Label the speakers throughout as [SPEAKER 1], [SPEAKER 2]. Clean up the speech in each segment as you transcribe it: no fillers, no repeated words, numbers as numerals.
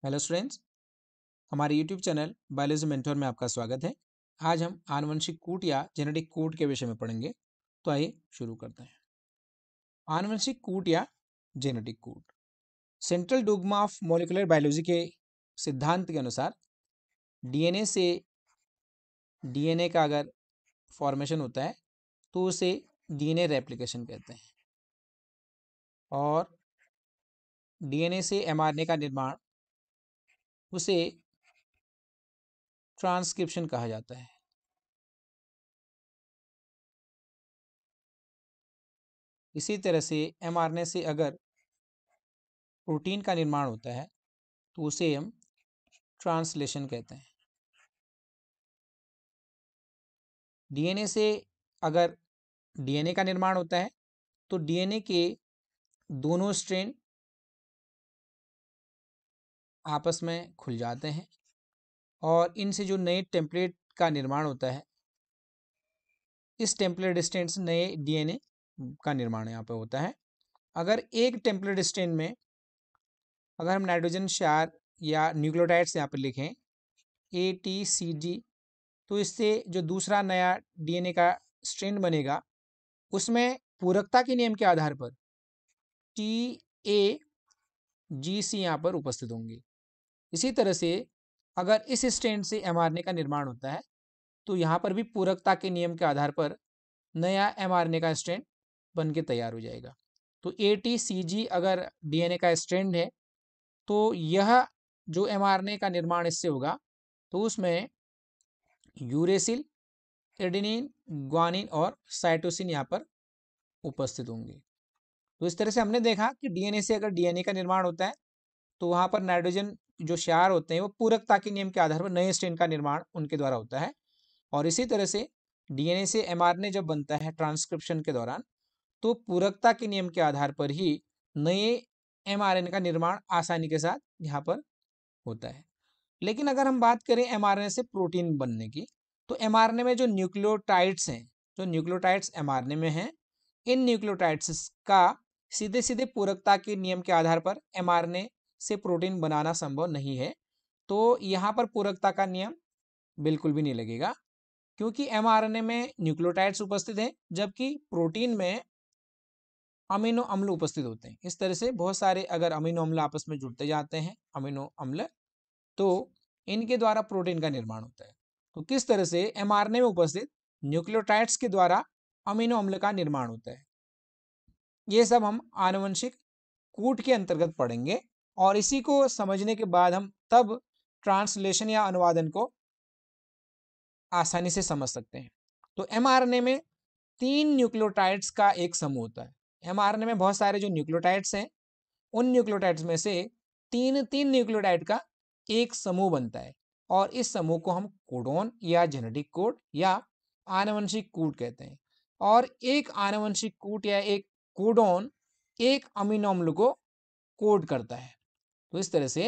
[SPEAKER 1] Hello students, हमारे YouTube channel biology mentor में आपका स्वागत है। आज हम आनुवंशिक कूट या जेनेटिक कोड के विषय में पढ़ेंगे। तो आइए शुरू करते हैं। आनुवंशिक कूट या genetic code central dogma of molecular biology के सिद्धांत के अनुसार डीएनए से डीएनए का अगर फॉर्मेशन होता है तो उसे डीएनए रेप्लिकेशन कहते हैं, और डीएनए से एमआरएनए का निर्माण उसे ट्रांसक्रिप्शन कहा जाता है। इसी तरह से एमआरएनए से अगर प्रोटीन का निर्माण होता है तो उसे हम ट्रांसलेशन कहते हैं। डीएनए से अगर डीएनए का निर्माण होता है तो डीएनए के दोनों स्ट्रैंड आपस में खुल जाते हैं और इनसे जो नए टेम्पलेट का निर्माण होता है, इस टेम्पलेट स्ट्रैंड से नए डीएनए का निर्माण यहाँ पे होता है। अगर एक टेम्पलेट स्ट्रैंड में अगर हम नाइट्रोजन क्षार या न्यूक्लियोटाइड्स यहाँ पर लिखें ATCG, तो इससे जो दूसरा नया डीएनए का स्ट्रैंड बनेगा उसमें पूरकता के नियम के आधार पर TAGC यहाँ पर उपस्थित होंगे। इसी तरह से अगर इस स्ट्रैंड से एमआरएनए का निर्माण होता है तो यहाँ पर भी पूरकता के नियम के आधार पर नया एमआरएनए का स्ट्रैंड बन के तैयार हो जाएगा। तो ATCG अगर डीएनए का स्ट्रैंड है तो यह जो एमआरएनए का निर्माण इससे होगा तो उसमें यूरेसिल, एडेनिन, ग्वानिन और साइटोसिन यहाँ पर उपस्थित होंगे। तो इस तरह से हमने देखा कि डीएनए से अगर डीएनए का निर्माण होता है तो वहाँ पर नाइट्रोजन जो क्षार होते हैं वो पूरकता के नियम के आधार पर नए स्ट्रैंड का निर्माण उनके द्वारा होता है। और इसी तरह से डीएनए से एमआरएनए जब बनता है ट्रांसक्रिप्शन के दौरान, तो पूरकता के नियम के आधार पर ही नए एमआरएनए का निर्माण आसानी के साथ यहाँ पर होता है। लेकिन अगर हम बात करें एमआरएनए से प्रोटीन बनने की, तो एमआरएनए में जो न्यूक्लियोटाइड्स हैं, जो न्यूक्लियोटाइड्स एमआरएनए में हैं, इन न्यूक्लियोटाइड्स का सीधे सीधे पूरकता के नियम के आधार पर एमआरएनए से प्रोटीन बनाना संभव नहीं है। तो यहाँ पर पूरकता का नियम बिल्कुल भी नहीं लगेगा, क्योंकि एमआरएनए में न्यूक्लियोटाइड्स उपस्थित हैं जबकि प्रोटीन में अमीनो अम्ल उपस्थित होते हैं। इस तरह से बहुत सारे अगर अमीनो अम्ल आपस में जुड़ते जाते हैं, अमीनो अम्ल, तो इनके द्वारा प्रोटीन का निर्माण होता है। तो किस तरह से एमआरएनए में उपस्थित न्यूक्लियोटाइड्स के द्वारा अमीनो अम्ल का निर्माण होता है, ये सब हम आनुवंशिक कूट के अंतर्गत पढ़ेंगे। और इसी को समझने के बाद हम तब ट्रांसलेशन या अनुवादन को आसानी से समझ सकते हैं। तो एमआरएनए में 3 न्यूक्लियोटाइड्स का एक समूह होता है। एमआरएनए में बहुत सारे जो न्यूक्लियोटाइड्स हैं, उन न्यूक्लियोटाइड्स में से तीन तीन न्यूक्लियोटाइड का एक समूह बनता है, और इस समूह को हम कोडोन या जेनेटिक कोड या आनुवंशिक कोड कहते हैं। और एक आनुवंशिक कोड या एक कोडोन एक अमीनो अम्ल को कोड करता है। तो इस तरह से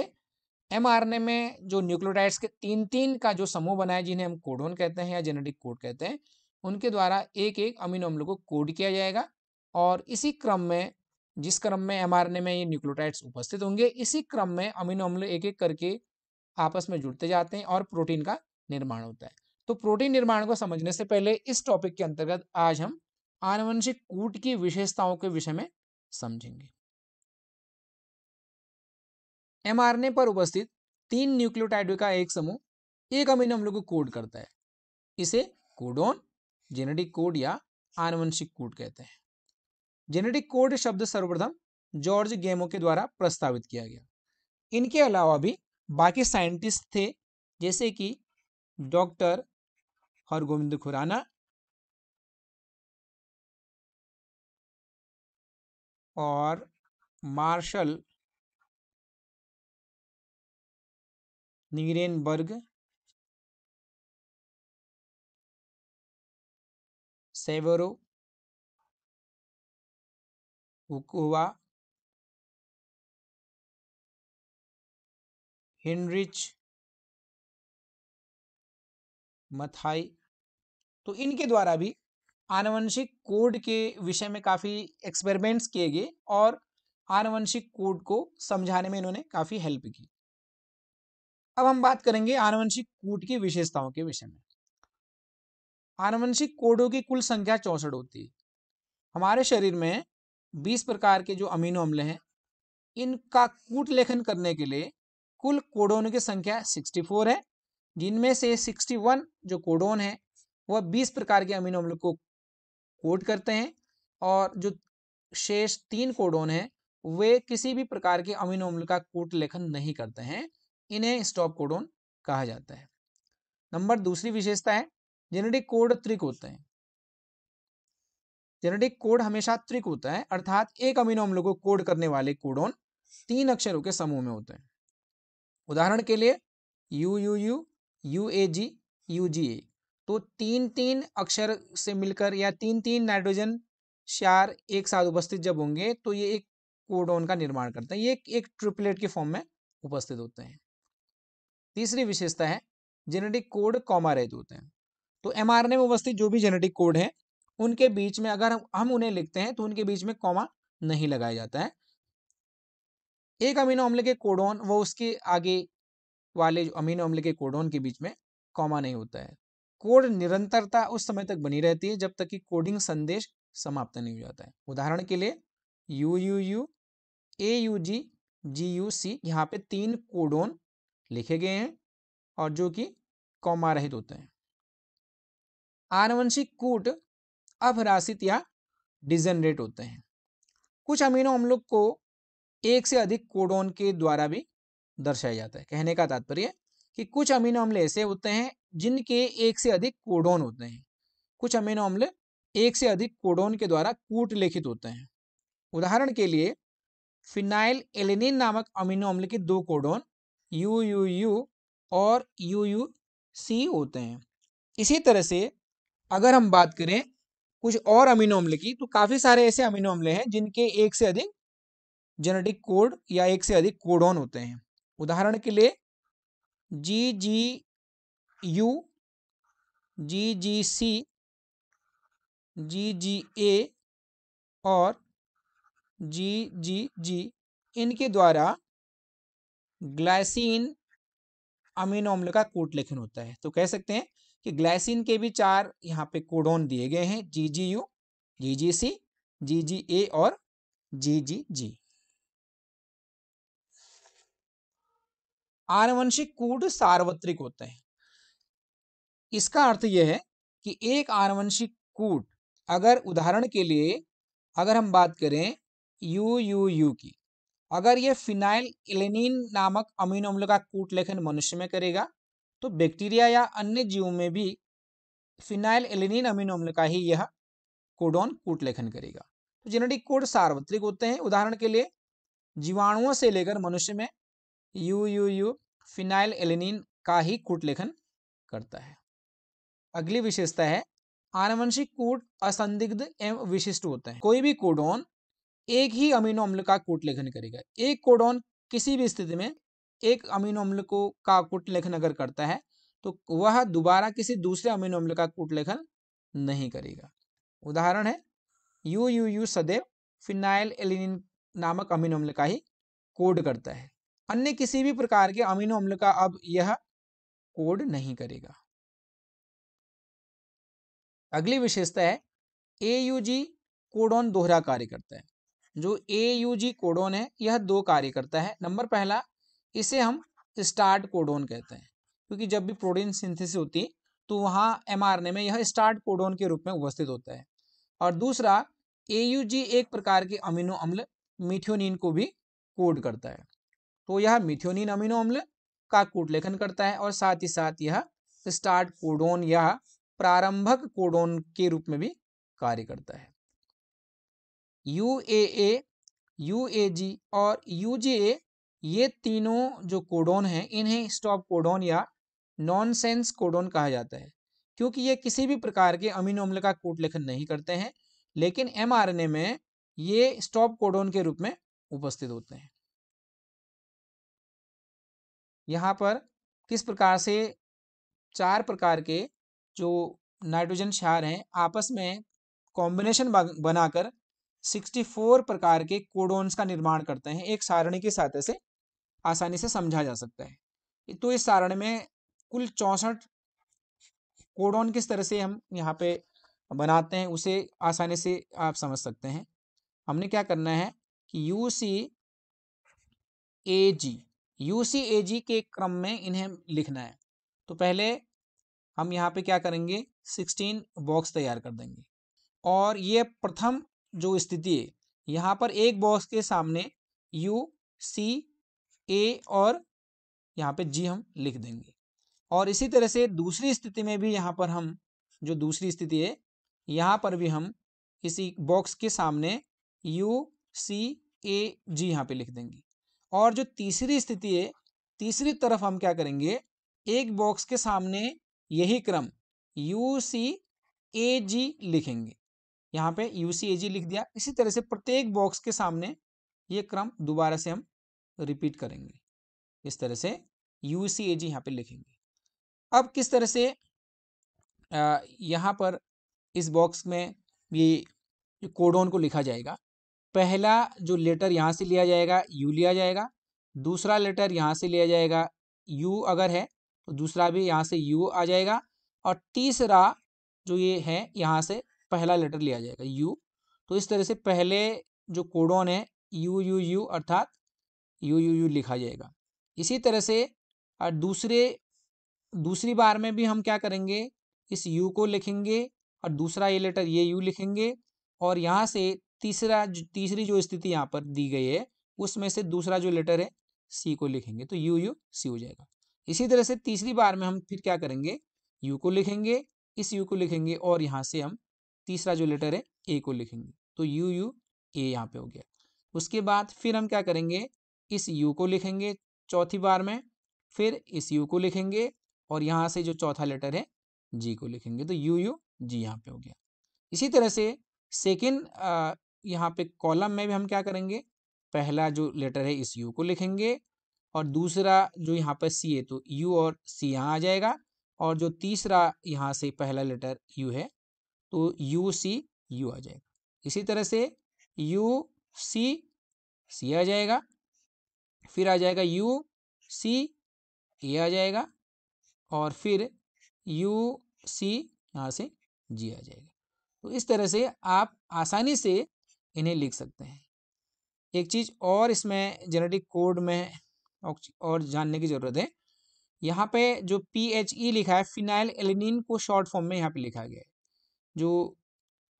[SPEAKER 1] एमआरएनए में जो न्यूक्लियोटाइड्स के तीन तीन का जो समूह बना है, जिन्हें हम कोडोन कहते हैं या जेनेटिक कोड कहते हैं, उनके द्वारा एक एक अमीनो अम्ल को कोड किया जाएगा। और इसी क्रम में, जिस क्रम में एमआरएनए में ये न्यूक्लियोटाइड्स उपस्थित होंगे, इसी क्रम में अमीनो अम्ल एक एक करके आपस में जुड़ते जाते हैं और प्रोटीन का निर्माण होता है। तो प्रोटीन निर्माण को समझने से पहले इस टॉपिक के अंतर्गत आज हम आनुवंशिक कूट की विशेषताओं के विषय में समझेंगे। एमआरएनए पर उपस्थित 3 न्यूक्लियोटाइड का एक समूह एक अमीनो अम्ल को कोड करता है। इसे कोडोन, जेनेटिक कोड या आनुवंशिक कोड कहते हैं। जेनेटिक कोड शब्द सर्वप्रथम जॉर्ज गेमो के द्वारा प्रस्तावित किया गया। इनके अलावा भी बाकी साइंटिस्ट थे, जैसे कि डॉक्टर हरगोविंद खुराना और Marshall Nirenberg, Severo, Ochoa, Heinrich, Matthaei. तो इनके द्वारा भी आनुवंशिक कोड के विषय में काफ़ी एक्सपेरिमेंट्स किए गए और आनुवंशिक कोड को समझाने में इन्होंने काफ़ी हेल्प की। अब हम बात करेंगे आनुवंशिक कूट की विशेषताओं के विषय में। आनुवंशिक कोडों की कुल संख्या 64 होती है। हमारे शरीर में 20 प्रकार के जो अमीनो अम्ल हैं, इनका कूट लेखन करने के लिए कुल कोडोन की संख्या 64 है, जिनमें से 61 जो कोडोन है वह 20 प्रकार के अमीनो अम्ल को कोड करते हैं, और जो शेष 3 कोडोन है वे किसी भी प्रकार के अमीनो अम्ल का कूट लेखन नहीं करते हैं। इन्हें स्टॉप कोडोन कहा जाता है। नंबर दूसरी विशेषता है जेनेटिक कोड त्रिक होते हैं। जेनेटिक कोड हमेशा त्रिक होता है, अर्थात एक अमीनो अम्ल को कोड करने वाले कोडोन 3 अक्षरों के समूह में होते हैं। उदाहरण के लिए UUU, UAG, UGA, तो 3-3 अक्षर से मिलकर या 3-3 नाइट्रोजन क्षार एक साथ उपस्थित जब होंगे तो ये एक कोडोन का निर्माण करते हैं। ये एक ट्रिपलेट के फॉर्म में उपस्थित होते हैं। तीसरी विशेषता है जेनेटिक कोड कॉमा रहित होते हैं। तो mRNA में उपस्थित जो भी जेनेटिक कोड है उनके बीच में अगर हम उन्हें लिखते हैं तो उनके बीच में कॉमा नहीं लगाया जाता है। एक अमीनो अम्ल के कोडोन व उसके आगे वाले अमीनो अम्ल के कोडोन के बीच में कॉमा नहीं होता है। कोड निरंतरता उस समय तक बनी रहती है जब तक कि कोडिंग संदेश समाप्त नहीं हो जाता है। उदाहरण के लिए UUU, AUG, GUC, यहाँ पे 3 कोडोन लिखे गए हैं और जो कि कॉमा रहित होते हैं। आनुवंशिक कूट अपभ्रासित या डिजेनरेट होते हैं। कुछ अमीनो अम्लों को एक से अधिक कोडोन के द्वारा भी दर्शाया जाता है। कहने का तात्पर्य कि कुछ अमीनो अम्ल ऐसे होते हैं जिनके एक से अधिक कोडोन होते हैं। कुछ अमीनो अम्ल एक से अधिक कोडोन के द्वारा कूट लेखित होते हैं। उदाहरण के लिए फिनाइल एलेनिन नामक अमीनो अम्ल के 2 कोडोन UUU और UUC होते हैं। इसी तरह से अगर हम बात करें कुछ और अमीनो अम्ल की, तो काफी सारे ऐसे अमीनो अम्ल हैं जिनके एक से अधिक जेनेटिक कोड या एक से अधिक कोडोन होते हैं। उदाहरण के लिए GGU, GGC, GGA और GGG, इनके द्वारा ग्लाइसिन अमीनो अम्ल का कूट लेखन होता है। तो कह सकते हैं कि ग्लाइसिन के भी 4 यहाँ पे कोडोन दिए गए हैं, GGU, GGC, GGA और GGG। आनुवंशिक कूट सार्वत्रिक होते हैं। इसका अर्थ यह है कि एक आनुवंशिक कूट, अगर उदाहरण के लिए अगर हम बात करें UUU की, अगर यह फिनाइल एलेनिन नामक अमीनो अम्ल का कूट लेखन मनुष्य में करेगा तो बैक्टीरिया या अन्य जीवों में भी फिनाइल एलेनिन अमीनो अम्ल का ही यह कोडोन कूट लेखन करेगा। तो जेनेटिक कोड सार्वत्रिक होते हैं। उदाहरण के लिए जीवाणुओं से लेकर मनुष्य में UUU फिनाइल एलेनिन का ही कूट लेखन करता है। अगली विशेषता है आनुवंशिक कूट असंदिग्ध एवं विशिष्ट होते हैं। कोई भी कोडोन एक ही अमीनो अम्ल का कूट लेखन करेगा। एक कोडोन किसी भी स्थिति में एक अमीनो अम्ल को का कूट लेखन अगर करता है तो वह दोबारा किसी दूसरे अमीनो अम्ल का कूट लेखन नहीं करेगा। उदाहरण है UUU सदैव फिनाइल एलेनिन नामक अमीनो अम्ल का ही कोड करता है, अन्य किसी भी प्रकार के अमीनो अम्ल का अब यह कोड नहीं करेगा। अगली विशेषता है AUG कोडोन दोहरा कार्य करता है। जो AUG कोडोन है यह 2 कार्य करता है। नंबर पहला, इसे हम स्टार्ट कोडोन कहते हैं, क्योंकि जब भी प्रोटीन सिंथेसिस होती है तो वहाँ mRNA में यह स्टार्ट कोडोन के रूप में उपस्थित होता है। और दूसरा, AUG एक प्रकार के अमीनो अम्ल मिथ्योनिन को भी कोड करता है। तो यह मिथ्योनिन अमीनो अम्ल का कूट लेखन करता है और साथ ही साथ यह स्टार्ट कोडोन या प्रारंभक कोडोन के रूप में भी कार्य करता है। UAA, UAG और UGA ये तीनों जो कोडोन हैं इन्हें स्टॉप कोडोन या नॉनसेंस कोडोन कहा जाता है, क्योंकि ये किसी भी प्रकार के अमीनो अम्ल का कूट लेखन नहीं करते हैं, लेकिन mRNA में ये स्टॉप कोडोन के रूप में उपस्थित होते हैं। यहाँ पर किस प्रकार से 4 प्रकार के जो नाइट्रोजन क्षार हैं आपस में कॉम्बिनेशन बनाकर 64 प्रकार के कोडोन्स का निर्माण करते हैं, एक सारणी की सहायता से आसानी से समझा जा सकता है। तो इस सारणी में कुल 64 कोडॉन किस तरह से हम यहाँ पे बनाते हैं उसे आसानी से आप समझ सकते हैं। हमने क्या करना है कि यूसी एजी के क्रम में इन्हें लिखना है। तो पहले हम यहाँ पे क्या करेंगे, 16 बॉक्स तैयार कर देंगे और ये प्रथम जो स्थिति है यहाँ पर एक बॉक्स के सामने यूसी और यहाँ पे जी हम लिख देंगे। और इसी तरह से दूसरी स्थिति में भी यहाँ पर हम जो दूसरी स्थिति है यहाँ पर भी हम इसी बॉक्स के सामने यूसी यहाँ पे लिख देंगे। और जो तीसरी स्थिति है तीसरी तरफ हम क्या करेंगे, एक बॉक्स के सामने यही क्रम यूसी लिखेंगे। यहाँ पे यूसी लिख दिया। इसी तरह से प्रत्येक बॉक्स के सामने ये क्रम दोबारा से हम रिपीट करेंगे। इस तरह से यूसी यहाँ पे लिखेंगे। अब किस तरह से यहाँ पर इस बॉक्स में ये कोडॉन को लिखा जाएगा। पहला जो लेटर यहाँ से लिया जाएगा यू लिया जाएगा, दूसरा लेटर यहाँ से लिया जाएगा यू अगर है तो दूसरा भी यहाँ से यू आ जाएगा, और तीसरा जो ये है यहाँ से पहला लेटर लिया जाएगा यू। तो इस तरह से पहले जो कोडॉन है यू अर्थात यू लिखा जाएगा। इसी तरह से दूसरी बार में भी हम क्या करेंगे, इस यू को लिखेंगे और दूसरा ये लेटर ये यू लिखेंगे, और यहाँ से तीसरी जो स्थिति यहाँ पर दी गई है उसमें से दूसरा जो लेटर है सी को लिखेंगे, तो यू सी हो जाएगा। इसी तरह से तीसरी बार में हम फिर क्या करेंगे, यू को लिखेंगे, इस यू को लिखेंगे और यहाँ से हम तीसरा जो लेटर है ए को लिखेंगे, तो यू ए यहाँ पे हो गया। उसके बाद फिर हम क्या करेंगे, इस यू को लिखेंगे चौथी बार में, फिर इस यू को लिखेंगे और यहाँ से जो चौथा लेटर है जी को लिखेंगे, तो यू जी यहाँ पे हो गया। इसी तरह से सेकेंड यहाँ पे कॉलम में भी हम क्या करेंगे, पहला जो लेटर है इस यू को लिखेंगे और दूसरा जो यहाँ पर सी है तो यू और सी यहाँ आ जाएगा, और जो तीसरा यहाँ से पहला लेटर यू है तो यू सी यू आ जाएगा। इसी तरह से यू सी सी आ जाएगा, फिर आ जाएगा यू सी ए आ जाएगा, और फिर यू सी यहाँ से जी आ जाएगा। तो इस तरह से आप आसानी से इन्हें लिख सकते हैं। एक चीज़ और इसमें जेनेटिक कोड में और जानने की ज़रूरत है। यहाँ पे जो PHE लिखा है फिनाइल एलिनिन को शॉर्ट फॉर्म में यहाँ पे लिखा गया है। जो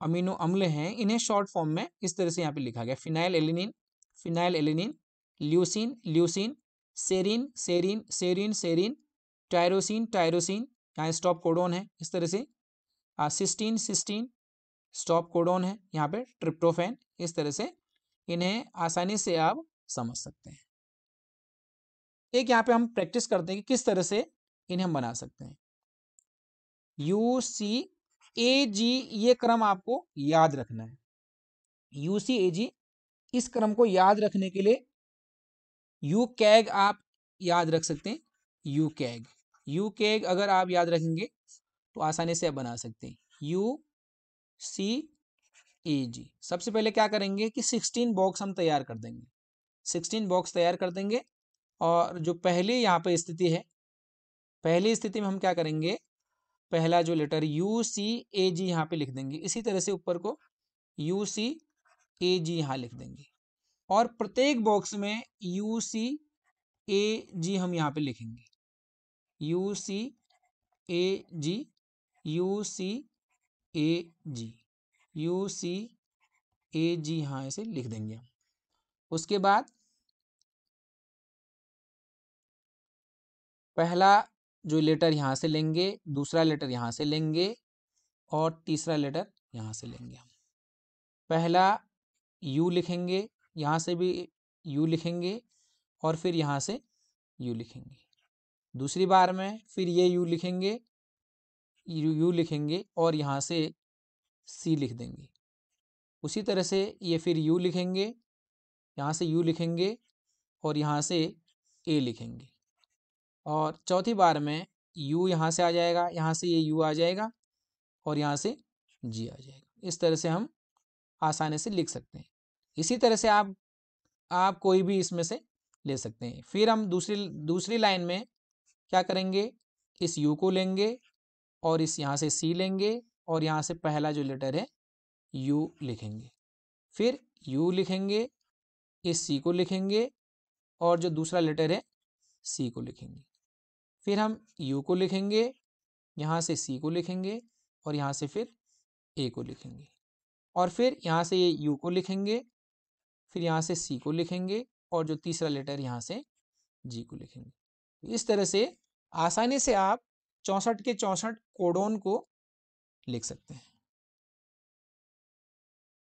[SPEAKER 1] अमीनो अम्ल हैं इन्हें शॉर्ट फॉर्म में इस तरह से यहाँ पे लिखा गया, phenyl alanine, leucine, serine, tyrosine, यहाँ स्टॉप कोडॉन है इस तरह से, सिस्टीन स्टॉप कोडॉन है, यहाँ पे ट्रिप्टोफैन। इस तरह से इन्हें आसानी से आप समझ सकते हैं। एक यहाँ पे हम प्रैक्टिस करते हैं कि किस तरह से इन्हें हम बना सकते हैं। UCAG ये क्रम आपको याद रखना है। UCAG इस क्रम को याद रखने के लिए UCAG आप याद रख सकते हैं। UCAG अगर आप याद रखेंगे तो आसानी से आप बना सकते हैं। UCAG सबसे पहले क्या करेंगे कि 16 बॉक्स हम तैयार कर देंगे। 16 बॉक्स तैयार कर देंगे और जो पहली यहाँ पे स्थिति है, पहली स्थिति में हम क्या करेंगे, पहला जो लेटर UCAG यहाँ पे लिख देंगे। इसी तरह से ऊपर को UCAG यहाँ लिख देंगे और प्रत्येक बॉक्स में UCAG हम यहाँ पे लिखेंगे। UCAG यहाँ ऐसे लिख देंगे हम। उसके बाद पहला जो लेटर यहाँ से लेंगे, दूसरा लेटर यहाँ से लेंगे और तीसरा लेटर यहाँ से लेंगे हम। पहला यू लिखेंगे, यहाँ से भी यू लिखेंगे और फिर यहाँ से यू लिखेंगे। दूसरी बार में फिर ये यू लिखेंगे और यहाँ से सी लिख देंगे। उसी तरह से ये फिर यू लिखेंगे, यहाँ से यू लिखेंगे और यहाँ से ए लिखेंगे। और चौथी बार में यू यहाँ से आ जाएगा, यहाँ से ये यू आ जाएगा और यहाँ से जी आ जाएगा। इस तरह से हम आसानी से लिख सकते हैं। इसी तरह से आप कोई भी इसमें से ले सकते हैं। फिर हम दूसरी लाइन में क्या करेंगे, इस यू को लेंगे और इस यहाँ से सी लेंगे और यहाँ से पहला जो लेटर है यू लिखेंगे, फिर यू लिखेंगे, इस सी को लिखेंगे और जो दूसरा लेटर है सी को लिखेंगे, फिर हम यू को लिखेंगे, यहाँ से सी को लिखेंगे और यहाँ से फिर ए को लिखेंगे और फिर यहाँ से ये यू को लिखेंगे, फिर यहाँ से सी को लिखेंगे और जो तीसरा लेटर यहाँ से जी को लिखेंगे। इस तरह से आसानी से आप 64 के 64 कोडोन को लिख सकते हैं।